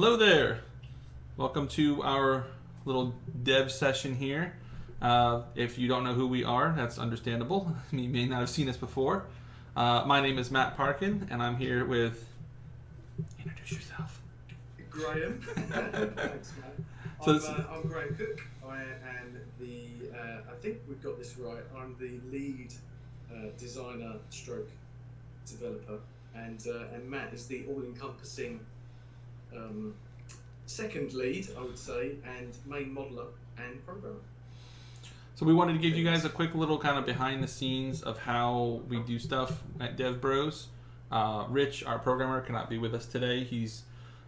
Hello there. Welcome to our little dev session here. If you don't know who we are, that's understandable. You may not have seen us before. My name is Matt Parkin, and I'm here with... Introduce yourself. Graham. Thanks, Matt. I'm Graham Cook. I am I think we've got this right, I'm the lead designer stroke developer, and Matt is the all-encompassing second lead, I would say, and main modeler and programmer. So we wanted to give you guys a quick little kind of behind the scenes of how we do stuff at Dev Bros. Rich, our programmer, cannot be with us today. He's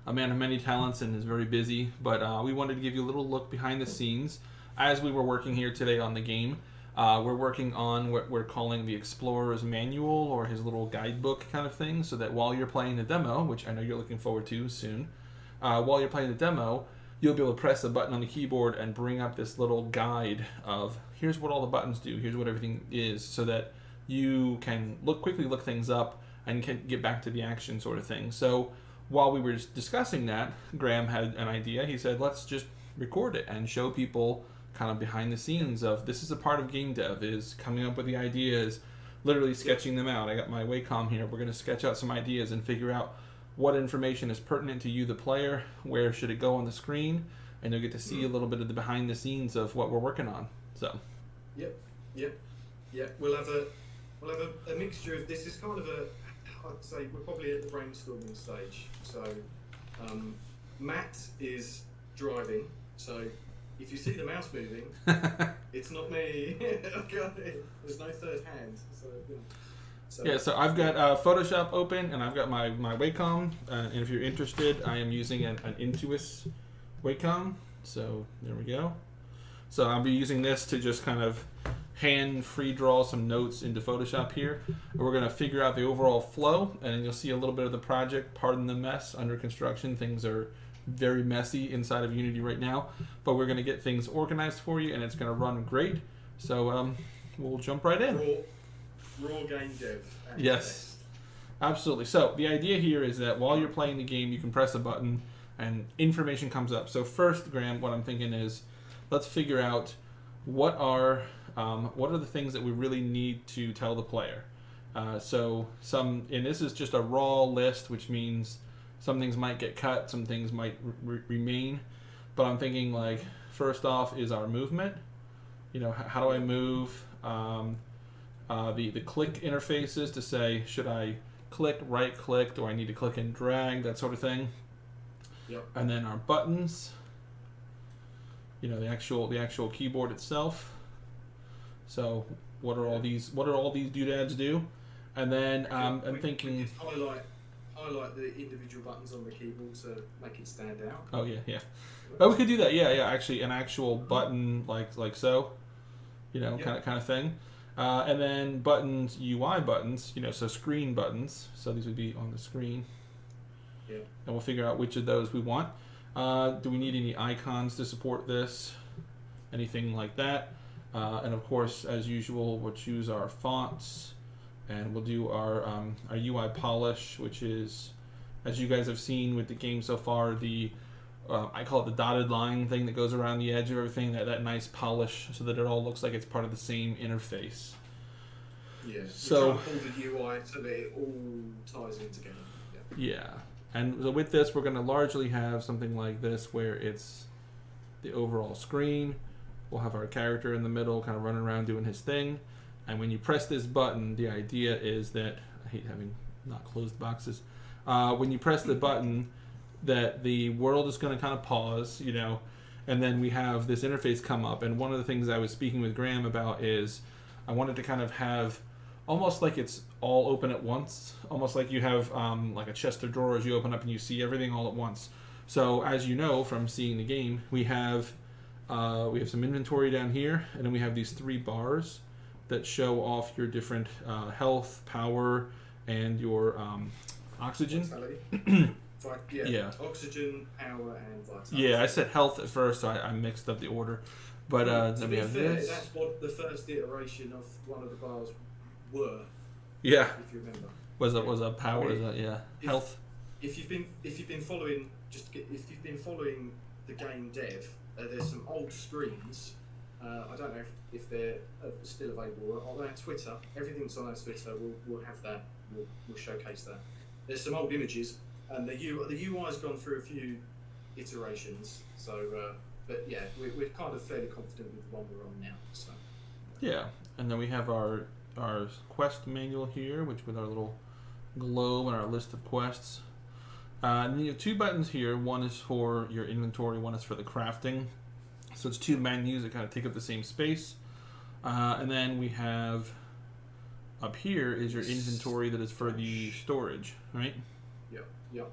a man of many talents and is very busy, but we wanted to give you a little look behind the scenes as we were working here today on the game. We're working on what we're calling the Explorer's Manual, or his little guidebook kind of thing, so that while you're playing the demo, which I know you're looking forward to soon, while you're playing the demo, you'll be able to press a button on the keyboard and bring up this little guide of here's what all the buttons do, here's what everything is, so that you can quickly look things up and can get back to the action sort of thing. So while we were discussing that, Graham had an idea. He said, let's just record it and show people kind of behind the scenes of this is a part of game dev, is coming up with the ideas, literally sketching them out. I got my Wacom here. We're going to sketch out some ideas and figure out what information is pertinent to you, the player, where should it go on the screen, and you'll get to see a little bit of the behind the scenes of what we're working on. So. Yep. We'll have a mixture of this. Is kind of I'd say we're probably at the brainstorming stage. So Matt is driving. So if you see the mouse moving, it's not me. Okay. There's no third hand. So I've got Photoshop open, and I've got my Wacom, and if you're interested, I am using an Intuos Wacom, so there we go. So I'll be using this to just kind of hand free draw some notes into Photoshop here. We're going to figure out the overall flow, and then you'll see a little bit of the project. Pardon the mess, under construction. Things are very messy inside of Unity right now, but we're going to get things organized for you, and it's going to run great. So we'll jump right in. Raw game dev. Yes, absolutely. So the idea here is that while you're playing the game, you can press a button and information comes up. So first, Graham, what I'm thinking is let's figure out what are the things that we really need to tell the player. And this is just a raw list, which means some things might get cut, some things might remain. But I'm thinking, like, first off is our movement. You know, how do I move? The click interfaces to say, should I click, right click, do I need to click and drag, that sort of thing. Yep. And then our buttons, you know, the actual keyboard itself. So what are all these doodads do? And then I'm thinking, highlight the individual buttons on the keyboard to make it stand out. Oh yeah. Oh, we could do that. Yeah. Actually, an actual button like so, you know, kind of thing. And then buttons, UI buttons, you know, so screen buttons. So these would be on the screen. Yeah. And we'll figure out which of those we want. Do we need any icons to support this? Anything like that? And of course, as usual, we'll choose our fonts, and we'll do our UI polish, which is, as you guys have seen with the game so far, I call it the dotted line thing that goes around the edge of everything, that nice polish, so that it all looks like it's part of the same interface. Yeah. So pull the UI so that it all ties in together. Yeah. And so with this, we're going to largely have something like this, where it's the overall screen. We'll have our character in the middle, kind of running around doing his thing. And when you press this button, the idea is that, I hate having not closed boxes. When you press the button, that the world is going to kind of pause, you know, and then we have this interface come up. And one of the things I was speaking with Graham about is I wanted to kind of have almost like it's all open at once, almost like you have like a chest of drawers you open up and you see everything all at once. So as you know from seeing the game, we have some inventory down here, and then we have these 3 bars that show off your different health, power, and your oxygen. Yeah. Oxygen, power, and vitality. Yeah, I said health at first, so I mixed up the order. But to be fair, that's what the first iteration of one of the bars were. Yeah. If you remember. Was a power? Health. If you've been following if you've been following the game dev, there's some old screens. I don't know if they're still available on our Twitter. Everything's on our Twitter. We'll have that. We'll showcase that. There's some old images, and the UI has gone through a few iterations. So, but yeah, we're kind of fairly confident with the one we're on now. So. Yeah, and then we have our quest manual here, which with our little globe and our list of quests. And then you have two buttons here. One is for your inventory. One is for the crafting. So it's two menus that kind of take up the same space. And then we have up here is your inventory that is for the storage, right? Yeah.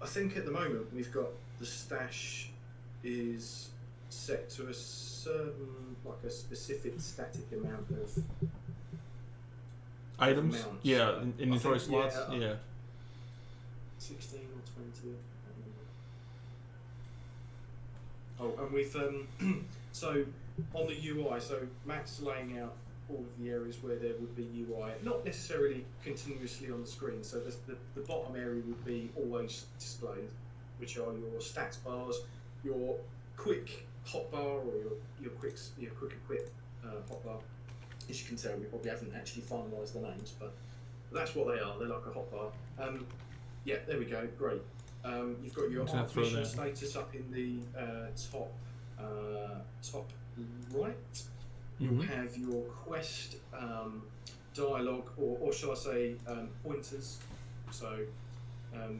I think at the moment we've got the stash is set to a certain, like a specific static amount of items. Amounts. Yeah, inventory slots. Yeah. 16 or 20. Oh, and we've so on the UI, so Matt's laying out all of the areas where there would be UI, not necessarily continuously on the screen. So the bottom area would be always displayed, which are your stats bars, your quick hotbar, or your quick equip hotbar. As you can tell, we probably haven't actually finalised the names, but that's what they are. They're like a hotbar. Yeah, there we go. Great. You've got your art mission status up in the top right. You'll have your quest dialogue, or shall I say pointers. So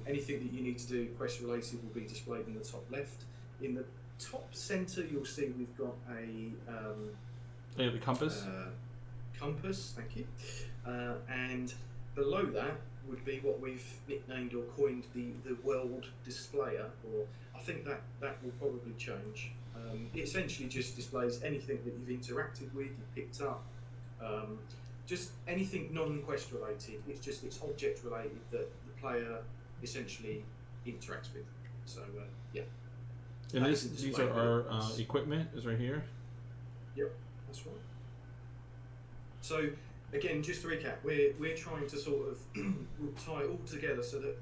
anything that you need to do quest related will be displayed in the top left. In the top centre, you'll see we've got the compass. Compass, thank you. And below that would be what we've nicknamed or coined the world displayer, or I think that will probably change. It essentially just displays anything that you've interacted with, you picked up, just anything non-quest related. It's object related that the player essentially interacts with. So yeah. And these are our equipment is right here. Yep, that's right. So again, just to recap, we're trying to sort of tie it all together so that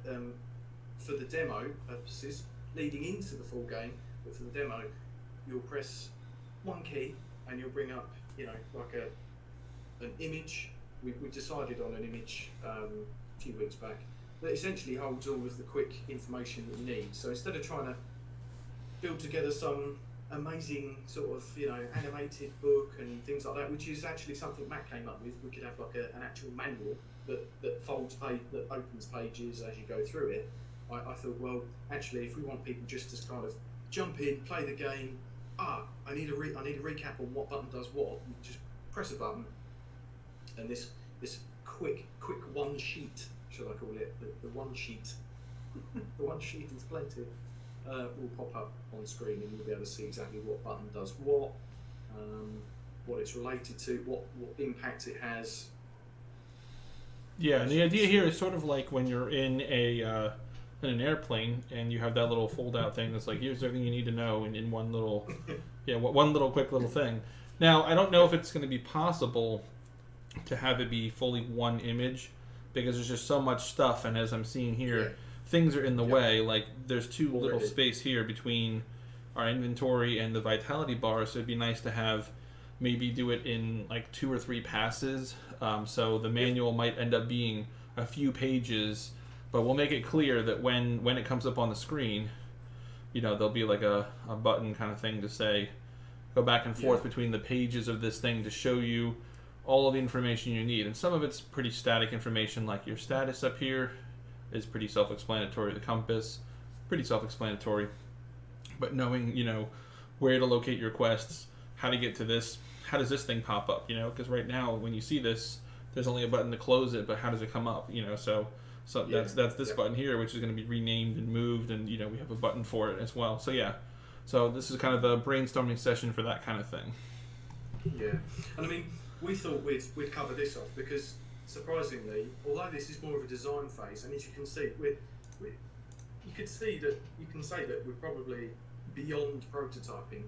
for the demo purposes, leading into the full game, but for the demo, you'll press one key and you'll bring up, like an image. We decided on an image a few weeks back that essentially holds all of the quick information that you need. So instead of trying to build together some amazing sort of animated book and things like that, which is actually something Matt came up with. We could have like an actual manual that folds that opens pages as you go through it. I thought, well, actually, if we want people just to kind of jump in, play the game, I need a recap on what button does what. You just press a button, and this quick one sheet, shall I call it, the one sheet, the one sheet is plenty. Will pop up on screen, and you'll be able to see exactly what button does what it's related to, what impact it has. Yeah, and the idea here is sort of like when you're in an airplane and you have that little fold-out thing that's like, here's everything you need to know in one little, one little quick little thing. Now, I don't know if it's going to be possible to have it be fully one image because there's just so much stuff, and as I'm seeing here, things are in the way. Like there's too little space here between our inventory and the vitality bar, so it'd be nice to have maybe do it in like 2 or 3 passes. So the manual might end up being a few pages, but we'll make it clear that when it comes up on the screen, there'll be like a button kind of thing to say go back and forth between the pages of this thing to show you all of the information you need. And some of it's pretty static information, like your status up here is pretty self-explanatory. The compass, pretty self-explanatory. But knowing, where to locate your quests, how to get to this, how does this thing pop up, because right now when you see this, there's only a button to close it, but how does it come up, so that's this button here, which is going to be renamed and moved, and, we have a button for it as well. So, so this is kind of the brainstorming session for that kind of thing. Yeah, and I mean, we thought we'd cover this off because, surprisingly, although this is more of a design phase, and as you can see, you can say that we're probably beyond prototyping.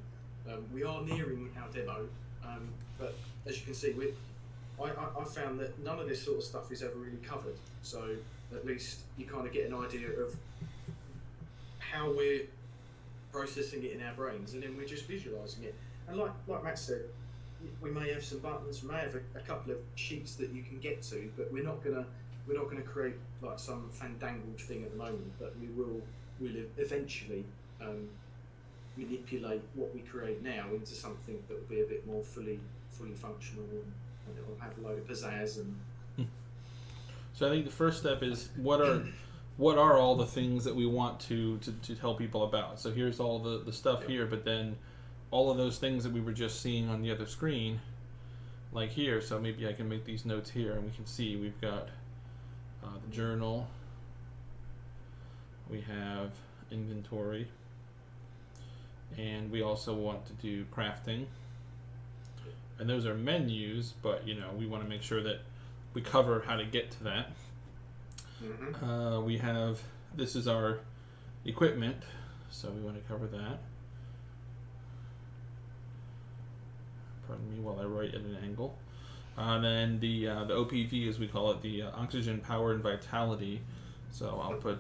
We are nearing our demo, but as you can see, I found that none of this sort of stuff is ever really covered. So at least you kind of get an idea of how we're processing it in our brains, and then we're just visualizing it. And like Matt said, we may have some buttons, we may have a couple of sheets that you can get to, but we're not gonna create like some fandangled thing at the moment. But we'll eventually manipulate what we create now into something that will be a bit more fully functional, and it will have a load of pizzazz. And so I think the first step is what are all the things that we want to tell people about. So here's all the stuff here, but then all of those things that we were just seeing on the other screen, like here. So maybe I can make these notes here, and we can see we've got the journal, we have inventory, and we also want to do crafting. And those are menus, but we want to make sure that we cover how to get to that. Mm-hmm. We have, this is our equipment, so we want to cover that. Pardon me while I write at an angle. Then the OPV, as we call it, the oxygen, power, and vitality. So I'll put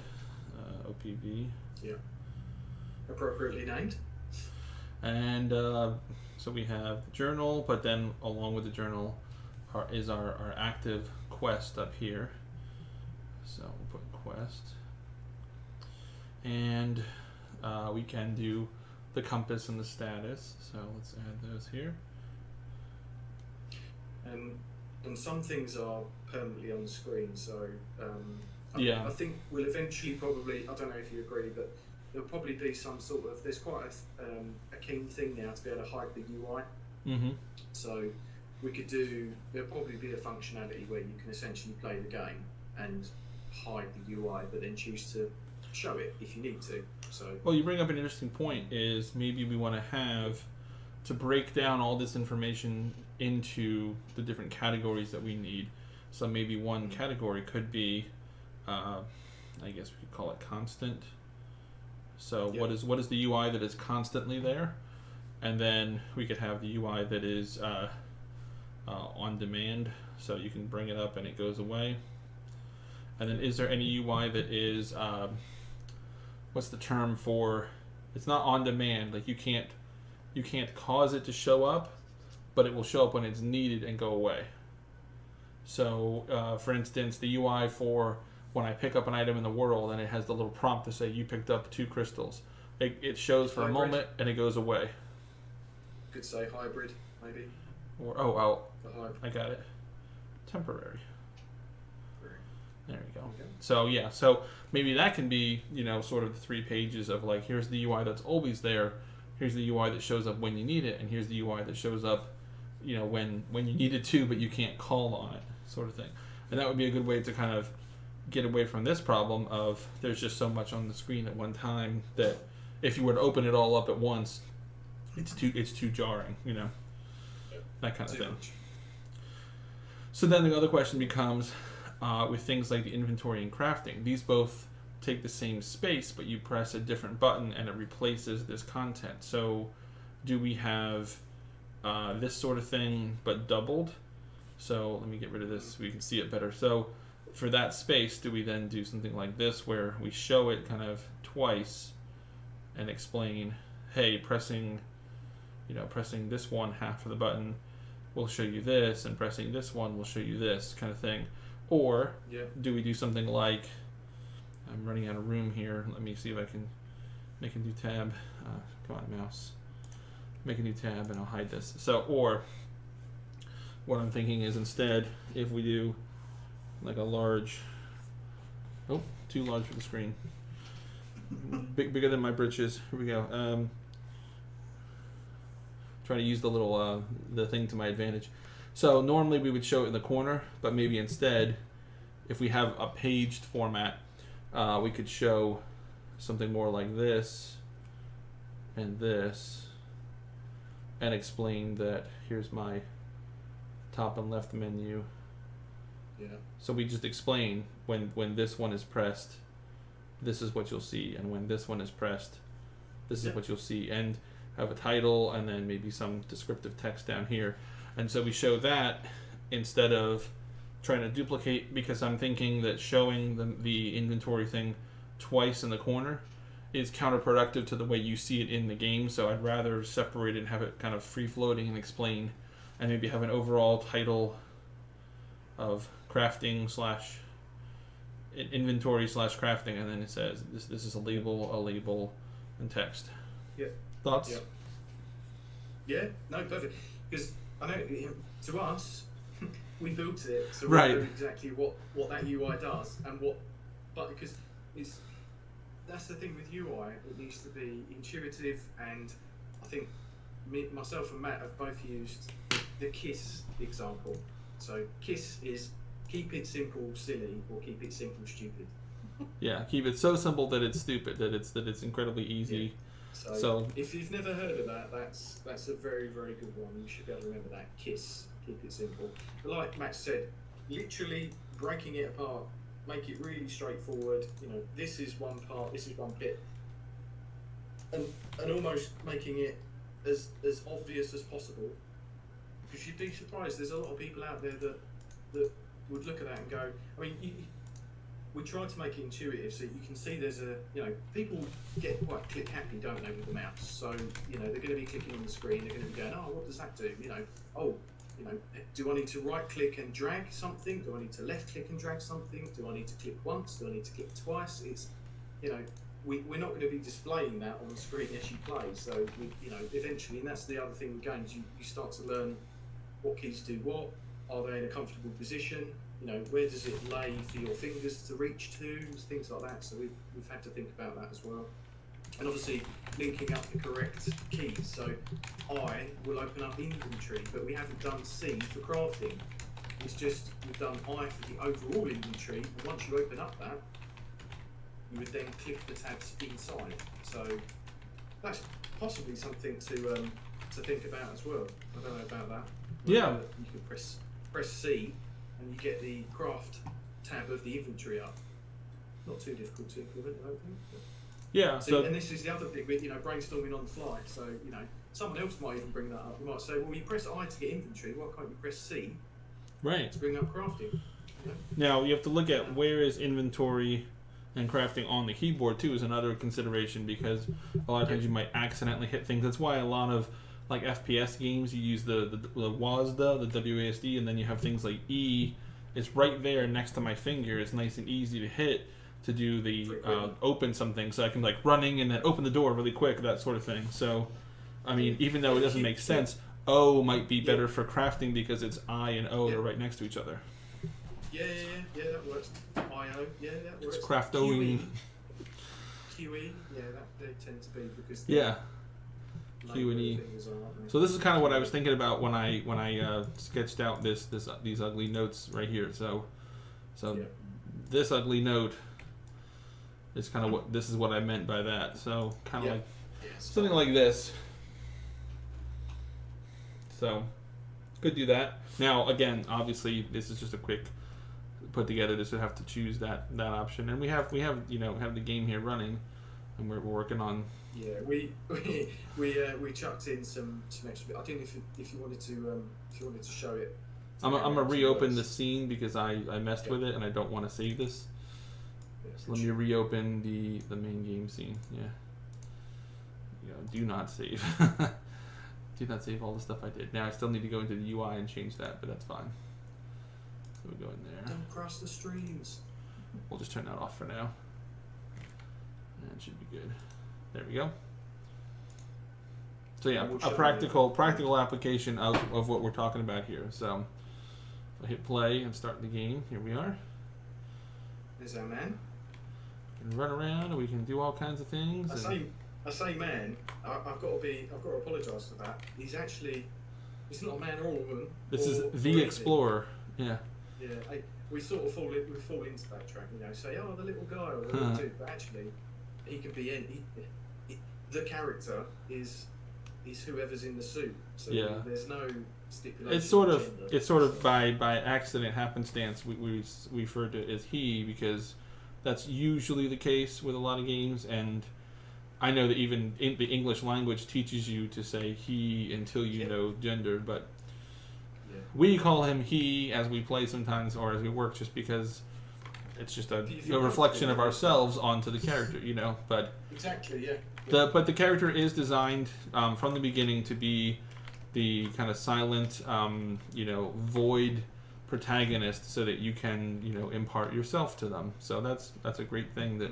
OPV. Yeah. Appropriately named. And so we have the journal, but then along with the journal is our active quest up here. So we'll put quest. And we can do the compass and the status. So let's add those here. And some things are permanently on the screen, so I think we'll eventually probably, I don't know if you agree, but there'll probably be some sort of, there's quite a keen thing now to be able to hide the UI. Mm-hmm. So there'll probably be a functionality where you can essentially play the game and hide the UI, but then choose to show it if you need to. So well, you bring up an interesting point, is maybe we want to break down all this information into the different categories that we need. So maybe one category could be, I guess we could call it constant. So what is the UI that is constantly there? And then we could have the UI that is on demand, so you can bring it up and it goes away. And then is there any UI that is, what's the term for, it's not on demand, like you can't cause it to show up, but it will show up when it's needed and go away. So for instance, the UI for when I pick up an item in the world and it has the little prompt to say you picked up 2 crystals, it shows for a moment and it goes away. Could say hybrid, maybe. Or I got it. Temporary. There we go. Okay. So yeah, so maybe that can be, sort of the 3 pages of like, here's the UI that's always there, here's the UI that shows up when you need it, and here's the UI that shows up, when you need it to, but you can't call on it, sort of thing. And that would be a good way to kind of get away from this problem of there's just so much on the screen at one time that if you were to open it all up at once, it's too jarring, that kind of thing. So then the other question becomes, with things like the inventory and crafting, these both take the same space, but you press a different button and it replaces this content. So do we have this sort of thing but doubled? So let me get rid of this so we can see it better. So for that space, do we then do something like this where we show it kind of twice and explain, hey, pressing this one half of the button will show you this, and pressing this one will show you this, kind of thing? Or do we do something like, I'm running out of room here, let me see if I can make a new tab. Come on, mouse. Make a new tab and I'll hide this. So, or what I'm thinking is instead, if we do like a large, too large for the screen, bigger than my britches. Here we go. Try to use the little the thing to my advantage. So normally we would show it in the corner, but maybe instead, if we have a paged format, we could show something more like this and this, and explain that here's my top and left menu. Yeah. So we just explain when this one is pressed, this is what you'll see, and when this one is pressed, this is what you'll see, and have a title and then maybe some descriptive text down here. And so we show that instead of trying to duplicate, because I'm thinking that showing the inventory thing twice in the corner is counterproductive to the way you see it in the game. So I'd rather separate it and have it kind of free floating and explain, and maybe have an overall title of crafting slash inventory slash crafting, and then it says this is a label, and text. Yeah. Thoughts? Yeah. No, perfect. Because I know to us, we built it, so we Right. know exactly what that UI does and what. But because that's the thing with UI, it needs to be intuitive, and I think myself and Matt have both used the KISS example. So KISS is keep it simple, silly, or keep it simple, stupid. Yeah, keep it so simple that it's stupid, that it's incredibly easy. Yeah. So if you've never heard of that, that's a very, very good one. You should be able to remember that. KISS, keep it simple. But like Matt said, literally breaking it apart, make it really straightforward. This is one part, this is one bit, and almost making it as obvious as possible. Because you'd be surprised. There's a lot of people out there that would look at that and go. I mean, we try to make it intuitive so you can see there's people get quite click happy, don't they, with the mouse. So they're going to be clicking on the screen. They're going to be going, oh, what does that do? Do I need to right click and drag something? Do I need to left click and drag something? Do I need to click once? Do I need to click twice? It's we're not going to be displaying that on the screen as you play. So eventually, and that's the other thing with games, you start to learn what keys do what. Are they in a comfortable position? Where does it lay for your fingers to reach to? Things like that. So we've had to think about that as well. And obviously linking up the correct keys. So I will open up inventory, but we haven't done C for crafting. It's just we've done I for the overall inventory. And once you open up that, you would then click the tabs inside. So that's possibly something to think about as well. I don't know about that. Yeah. You can press C and you get the craft tab of the inventory up. Not too difficult to implement, I don't think. yeah. So and this is the other thing with brainstorming on the fly. So someone else might even bring that up. You might say, well, you press I to get inventory. Why can't you press C right. to bring up crafting? Now you have to look at where is inventory and crafting on the keyboard too is another consideration, because a lot of times you might accidentally hit things. That's why a lot of like FPS games, you use the WASD, the WASD, and then you have things like E. It's right there next to my finger. It's nice and easy to hit to do the open something, so I can like running and then open the door really quick, that sort of thing. So, I mean, even though it doesn't make sense, O might be better for crafting because it's I and O are right next to each other. Yeah, that works. IO, yeah, that works. It's craftoing. QE, yeah, they tend to be because Q and E. So this is kind of what I was thinking about when I sketched out these ugly notes right here. So this ugly note is kind of what I meant by that. So kind of like something like this. So could do that. Now again, obviously this is just a quick put together. This would have to choose that option, and we have the game here running, and we're working on. Yeah, we chucked in some extra. I think if you wanted to show it. I'm gonna reopen the scene because I messed with it and I don't want to save this. So let me reopen the main game scene. Yeah. Do not save. Do not save all the stuff I did. Now I still need to go into the UI and change that, but that's fine. So we go in there. Don't cross the streams. We'll just turn that off for now. And it should be good. There we go. So yeah, a practical application of what we're talking about here. So if I hit play and start the game, here we are. There's our man. We can run around and we can do all kinds of things. I say man. I've got to apologise for that. He's not a man or a woman. This is the Explorer. Yeah. Yeah. We sort of fall into that track, say, oh, the little guy or the little dude, but actually he can be the character is whoever's in the suit. So there's no stipulation. It's sort of by accident, happenstance. We refer to it as he because that's usually the case with a lot of games, and I know that even in the English language teaches you to say he until you know gender, but we call him he as we play sometimes or as we work, just because it's just a reflection of ourselves onto the character, you know. But exactly, yeah. But the character is designed from the beginning to be the kind of silent, void protagonist, so that you can, impart yourself to them. So that's a great thing that,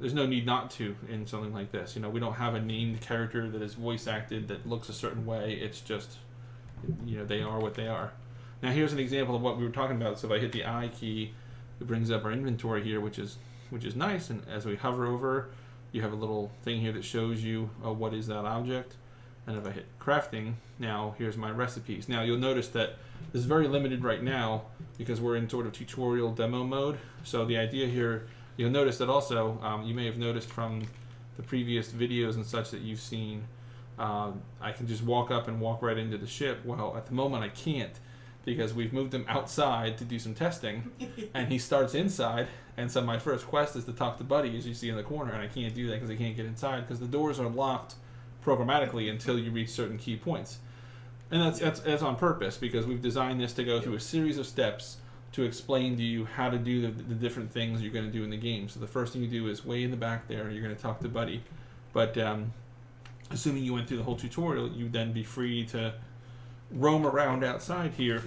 there's no need not to in something like this. We don't have a named character that is voice acted that looks a certain way. It's just, they are what they are. Now here's an example of what we were talking about. So if I hit the I key, it brings up our inventory here, which is nice. And as we hover over, you have a little thing here that shows you what is that object. And if I hit crafting, now here's my recipes. Now you'll notice that this is very limited right now because we're in sort of tutorial demo mode. So the idea here, you'll notice that also, you may have noticed from the previous videos and such that you've seen, I can just walk up and walk right into the ship. Well, at the moment I can't, because we've moved him outside to do some testing, and he starts inside. And so my first quest is to talk to Buddy, as you see in the corner, and I can't do that because I can't get inside because the doors are locked programmatically until you reach certain key points. And that's on purpose, because we've designed this to go through a series of steps to explain to you how to do the different things you're going to do in the game. So the first thing you do is way in the back there, you're going to talk to Buddy. But assuming you went through the whole tutorial, you'd then be free to roam around outside here.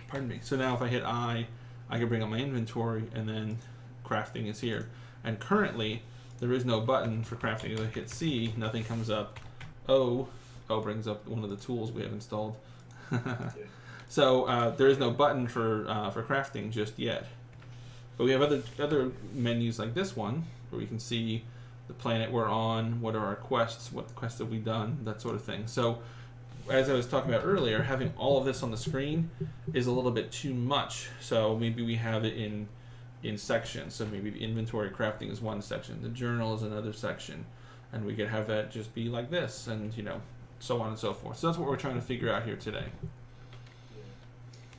Pardon me. So now if I hit I can bring up my inventory, and then crafting is here. And currently, there is no button for crafting. If I hit C, nothing comes up. O brings up one of the tools we have installed. So there is no button for crafting just yet. But we have other menus like this one, where we can see the planet we're on, what are our quests, what quests have we done, that sort of thing. So as I was talking about earlier, having all of this on the screen is a little bit too much. So maybe we have it in sections. So maybe the inventory crafting is one section, the journal is another section, and we could have that just be like this, and so on and so forth. So that's what we're trying to figure out here today.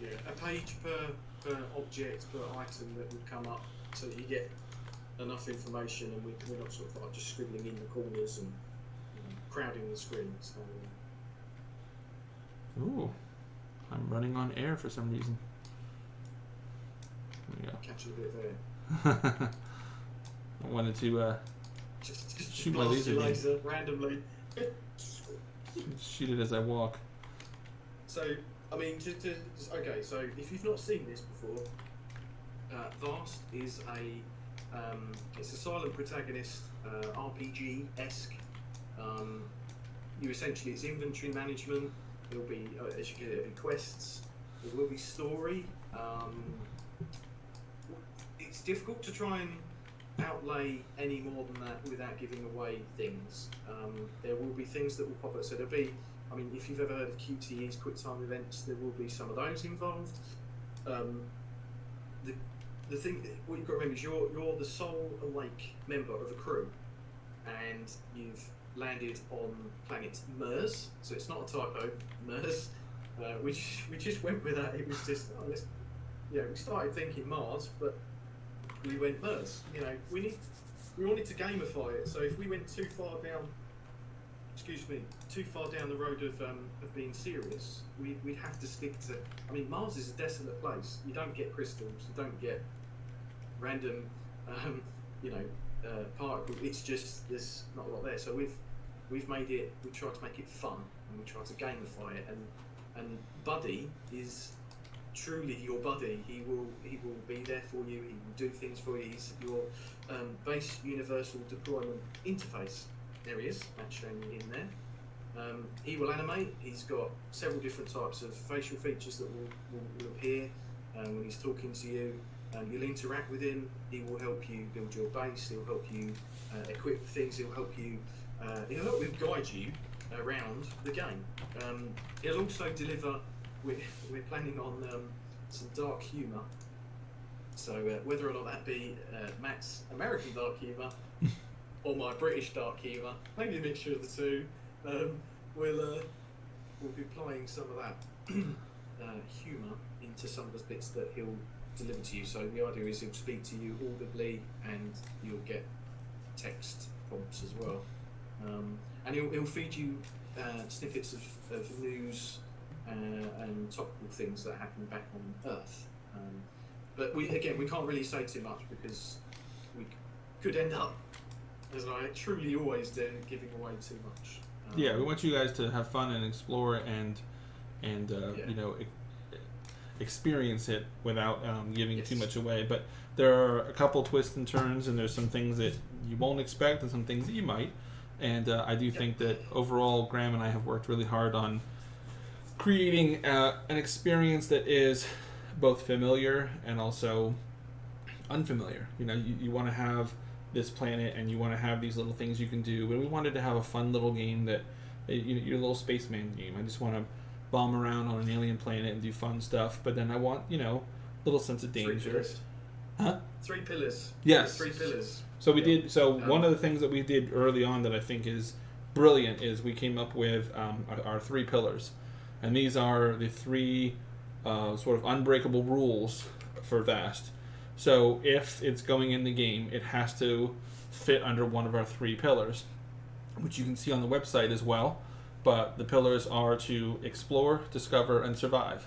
Yeah, a page per object, per item that would come up, so that you get enough information, and we're not sort of like just scribbling in the corners and crowding the screen. So, ooh, I'm running on air for some reason. There we go. Catch a bit there. I wanted to just shoot my laser randomly. Shoot it as I walk. So, I mean, okay. So, if you've not seen this before, Vast is it's a silent protagonist, RPG-esque. It's inventory management. There'll be, as you get it, quests. There will be story. It's difficult to try and outlay any more than that without giving away things. There will be things that will pop up. So there'll be, I mean, if you've ever heard of QTEs, quick time events, there will be some of those involved. The thing, what you've got to remember is you're the sole awake member of a crew, and you've landed on planet Mars. So it's not a typo, Mars. We just went with that. It was just, we started thinking Mars, but we went Mars. We wanted to gamify it. So if we went too far down the road of being serious, we'd have to stick to. I mean, Mars is a desolate place. You don't get crystals. You don't get random, particles. It's just there's not a lot there. So we've made it. We tried to make it fun, and we tried to gamify it. And Buddy is truly your buddy. He will be there for you. He will do things for you. He's your base universal deployment interface. There he is, that's shown in there. He will animate. He's got several different types of facial features that will appear when he's talking to you. You'll interact with him. He will help you build your base. He'll help you equip things. He'll help you guide you around the game. He'll also deliver. We're planning on some dark humour. So whether or not that be Matt's American dark humour or my British dark humour, maybe a mixture of the two, we'll be applying some of that humour into some of the bits that he'll deliver to you. So the idea is he'll speak to you audibly, and you'll get text prompts as well. And he'll feed you snippets of news and topical things that happen back on Earth. But we can't really say too much because we could end up, as I truly always do, giving away too much. Yeah, we want you guys to have fun and explore and experience it without giving too much away. But there are a couple twists and turns, and there's some things that you won't expect and some things that you might. And I do think that overall, Graham and I have worked really hard on creating an experience that is both familiar and also unfamiliar. You want to have this planet and you want to have these little things you can do, but we wanted to have a fun little game that your little spaceman game. I just want to bomb around on an alien planet and do fun stuff, but then I want little sense of danger. Huh? 3 pillars. Yes. 3 pillars. So we did. So one of the things that we did early on that I think is brilliant is we came up with our 3 pillars, and these are the 3 sort of unbreakable rules for Vast. So if it's going in the game, it has to fit under one of our 3 pillars, which you can see on the website as well. But the pillars are to explore, discover, and survive.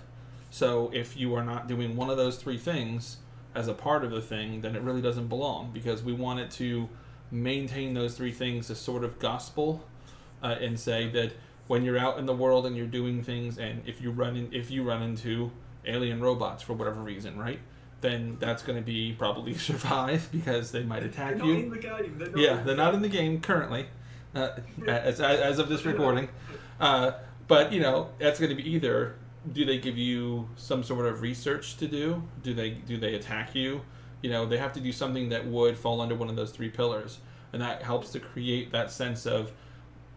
So if you are not doing one of those 3 things as a part of the thing, then it really doesn't belong, because we want it to maintain those 3 things as sort of gospel, and say that when you're out in the world and you're doing things, and if you run into alien robots for whatever reason, right? Then that's going to be probably survive, because they might attack you. Not in the game. They're not in the game currently, as of this recording. But that's going to be either, do they give you some sort of research to do? Do they attack you? They have to do something that would fall under one of those 3 pillars, and that helps to create that sense of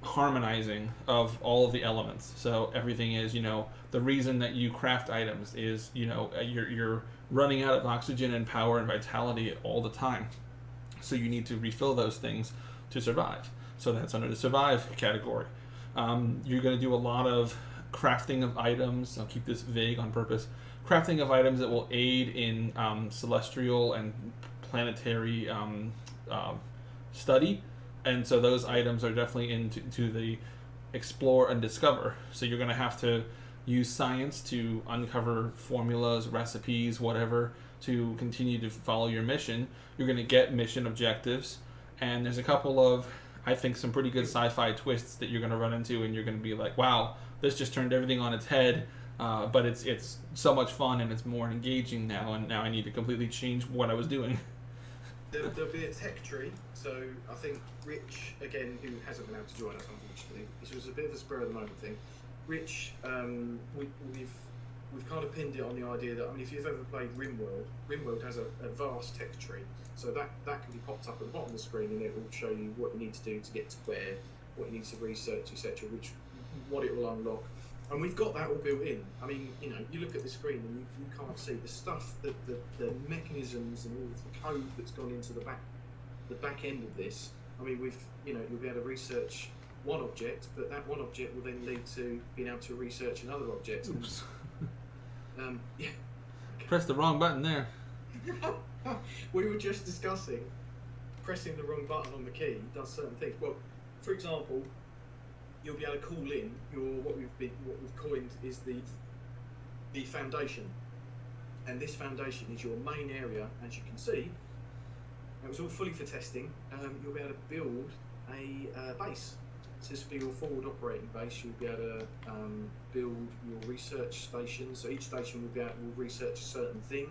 harmonizing of all of the elements. So everything is, the reason that you craft items is, you're running out of oxygen and power and vitality all the time. So you need to refill those things to survive. So that's under the survive category. You're going to do a lot of crafting of items. I'll keep this vague on purpose. Crafting of items that will aid in celestial and planetary study. And so those items are definitely into the explore and discover. So you're going to have to use science to uncover formulas, recipes, whatever, to continue to follow your mission. You're going to get mission objectives. And there's a couple of, I think, some pretty good sci-fi twists that you're going to run into, and you're going to be like, wow, this just turned everything on its head. But it's so much fun, and it's more engaging now, and now I need to completely change what I was doing. There'll be a tech tree, so I think Rich, again, who hasn't been able to join us, unfortunately, this was a bit of a spur of the moment thing. Rich, we've kind of pinned it on the idea that, if you've ever played RimWorld has a vast tech tree, so that can be popped up at the bottom of the screen, and it will show you what you need to do to get to where, what you need to research, etc., what it will unlock. And we've got that all built in. You look at the screen and you can't see the stuff, the mechanisms and all the code that's gone into the back end of this. You'll be able to research one object, but that one object will then lead to being able to research another object. Oops. Yeah. Press the wrong button there. We were just discussing pressing the wrong button on the key does certain things. Well, for example, you'll be able to call in what we've coined is the foundation, and this foundation is your main area. As you can see, it was all fully for testing. You'll be able to build a base. So this will be your forward operating base. You'll be able to build your research stations. So each station will research a certain thing.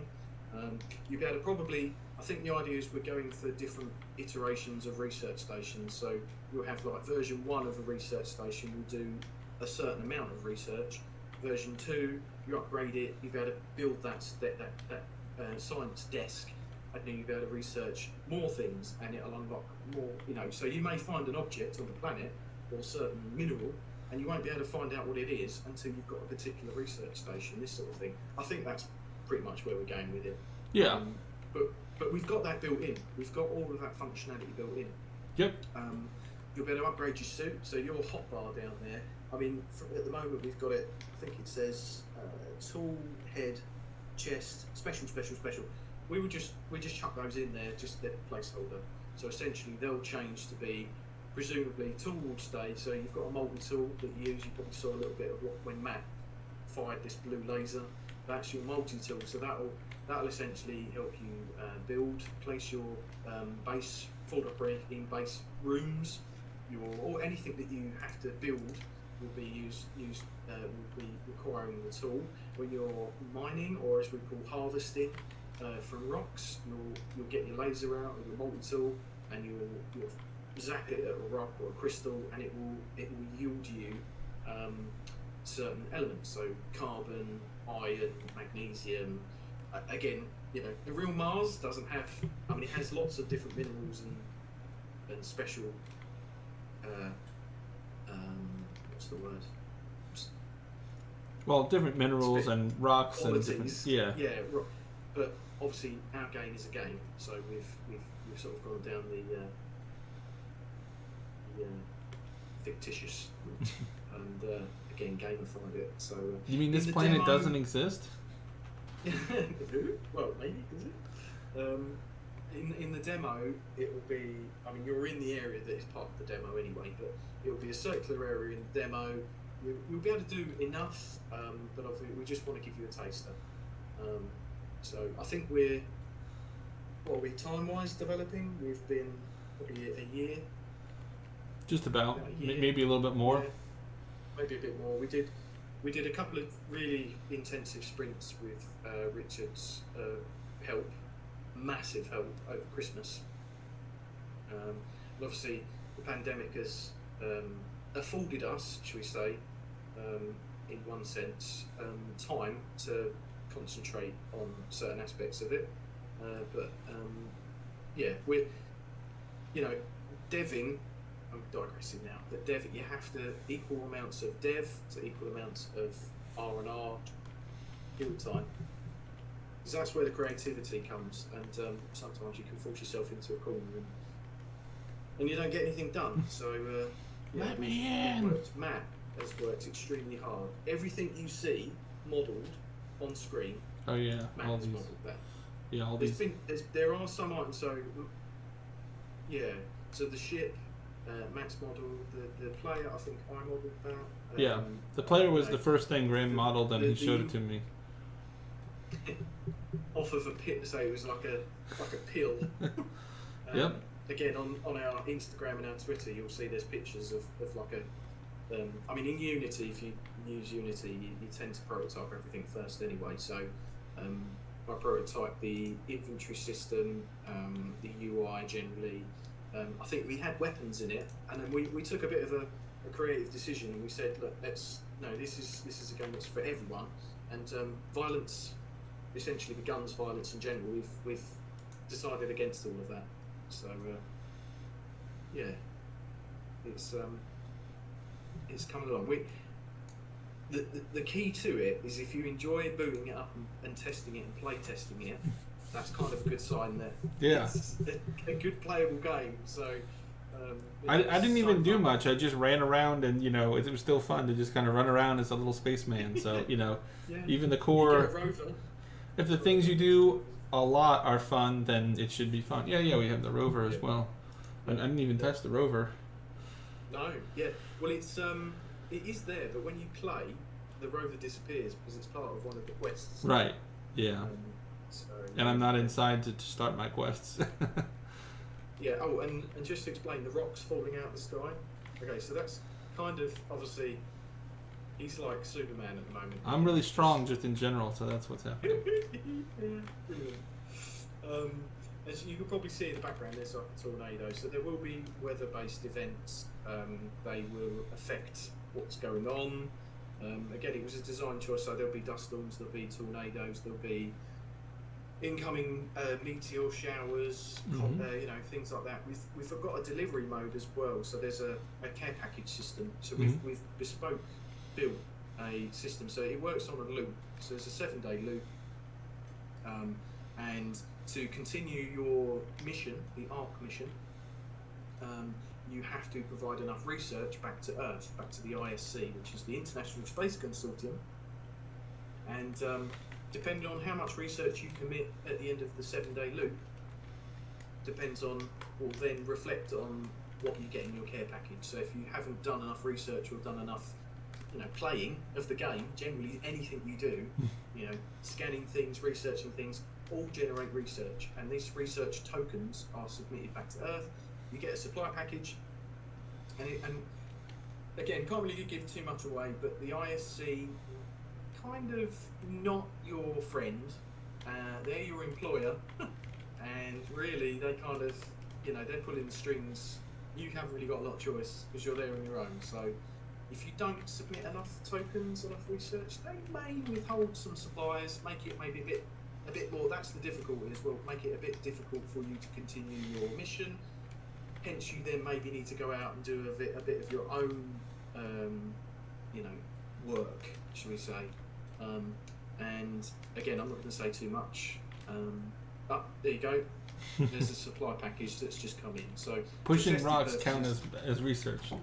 You'll be able to probably, I think the idea is we're going for different iterations of research stations. So we'll have like version 1 of a research station will do a certain amount of research. Version 2, you upgrade it, you'll be able to build that science desk, and then you'll be able to research more things, and it'll unlock more. So you may find an object on the planet or a certain mineral, and you won't be able to find out what it is until you've got a particular research station. This sort of thing. I think that's pretty much where we're going with it. Yeah. But we've got that built in. We've got all of that functionality built in. Yep. You'll be able to upgrade your suit. So your hotbar down there. At the moment we've got it. I think it says tool, head, chest, special. We just chuck those in there, just their placeholder. So essentially they'll change to be, presumably, tool will stay. So you've got a multi-tool that you use. You probably saw a little bit of when Matt fired this blue laser. That's your multi-tool. So that'll essentially help you place your base folder brick in base rooms. Or anything that you have to build will be will be requiring the tool. When you're mining, or as we call harvesting from rocks, you'll get your laser out or your multi-tool, and you'll zap it at a rock or a crystal, and it will yield you certain elements. So carbon, iron, magnesium. Again, you know, the real Mars doesn't have. I mean, it has lots of different minerals and special. What's the word? Well, different minerals and rocks and different, yeah. But obviously, our game is a game, so we've sort of gone down the fictitious route, and again gamified it. So you mean this planet doesn't exist? Well, maybe does it? In the demo, it will be. I mean, you're in the area that is part of the demo anyway, but it will be a circular area in the demo. You'll be able to do enough, but obviously we just want to give you a taster. So I think we're time-wise developing. We've been probably a year. Just about maybe a little bit more. Yeah, maybe a bit more. We did a couple of really intensive sprints with Richard's help, massive help over Christmas. And obviously, the pandemic has afforded us, shall we say, in one sense, time to concentrate on certain aspects of it. But we're, deving. I'm digressing now. But dev, you have to equal amounts of dev to equal amounts of R&R build time. Because that's where the creativity comes, and sometimes you can force yourself into a corner and you don't get anything done. So let me in. Matt has worked extremely hard. Everything you see modelled on screen. Oh yeah, Matt has modelled that. Yeah, all these. There are some items. So so the ship. Matt's model, the player, I think I modelled that. The player was the first thing Graham modelled, and he showed it to me. Off of a pit, so it was like a pill. Yep. Again, on our Instagram and our Twitter, you'll see there's pictures of like a. I mean, in Unity, if you use Unity, you tend to prototype everything first anyway. So I prototyped the inventory system, the UI generally. I think we had weapons in it, and then we took a bit of a creative decision, and we said, look, this is a game that's for everyone, and violence, essentially the guns violence in general, we've decided against all of that. So it's coming along. The key to it is if you enjoy booting it up and testing it and play testing it. That's kind of a good sign that it's a good playable game. So I didn't even do much. I just ran around, and it was still fun to just kind of run around as a little spaceman. So even the core. If the things you do a lot are fun, then it should be fun. Yeah, we have the rover as well. I didn't even touch the rover. No, well it is there, but when you play, the rover disappears because it's part of one of the quests. Right. Yeah. And I'm not inside to start my quests. And just to explain, the rocks falling out of the sky. Okay, so that's kind of, obviously, he's like Superman at the moment. I'm really strong just in general, so that's what's happening. As you can probably see in the background, there's like a tornado. So there will be weather-based events. They will affect what's going on. Again, it was a design choice, so there'll be dust storms, there'll be tornadoes, there'll be incoming meteor showers, things like that. We've got a delivery mode as well, so there's a care package system. So we've bespoke built a system, so it works on a loop. So there's a 7-day loop, and to continue your mission, the ARC mission, you have to provide enough research back to Earth, back to the ISC, which is the International Space Consortium, and depending on how much research you commit at the end of the 7-day loop, will then reflect on what you get in your care package. So if you haven't done enough research or done enough playing of the game. Generally, anything you do, scanning things, researching things, all generate research, and these research tokens are submitted back to Earth. You get a supply package, and again, can't really give too much away, but the ISC kind of not your friend. They're your employer, and really they kind of, they're pulling the strings. You haven't really got a lot of choice because you're there on your own. So if you don't submit enough tokens, enough research, they may withhold some supplies, make it maybe a bit more. That's the difficulty as well. Make it a bit difficult for you to continue your mission. Hence, you then maybe need to go out and do a bit of your own, work, shall we say? And again, I'm not going to say too much. But there you go. There's a supply package that's just come in. So pushing rocks count as research.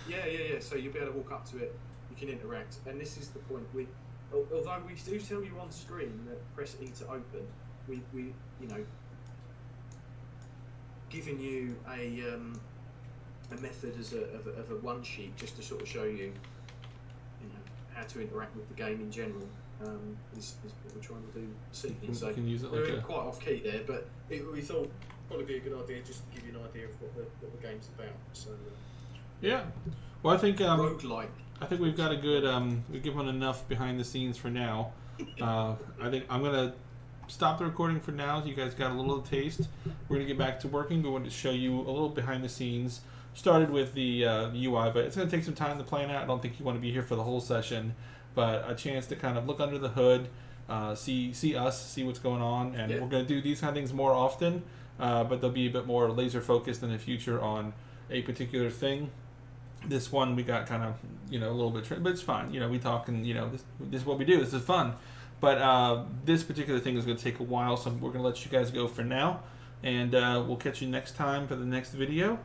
Yeah. So you'll be able to walk up to it. You can interact, and this is the point. Although we do tell you on screen that press E to open, we giving you a method of a one sheet just to sort of show you, how to interact with the game in general. Is what we're trying to do this evening. So can use it we're quite off key there, but we thought probably be a good idea just to give you an idea of what the game's about. So yeah, well, I think roguelike. I think we've got a good we've given enough behind the scenes for now. I think I'm gonna stop the recording for now. You guys got a little taste. We're gonna get back to working. We wanted to show you a little behind the scenes. Started with the UI, but it's gonna take some time to plan out. I don't think you want to be here for the whole session, but a chance to kind of look under the hood, see us, see what's going on, and we're gonna do these kind of things more often. But they'll be a bit more laser focused in the future on a particular thing. This one we got kind of a little bit, but it's fine. We talk and this is what we do. This is fun. But this particular thing is going to take a while, so we're going to let you guys go for now, and we'll catch you next time for the next video.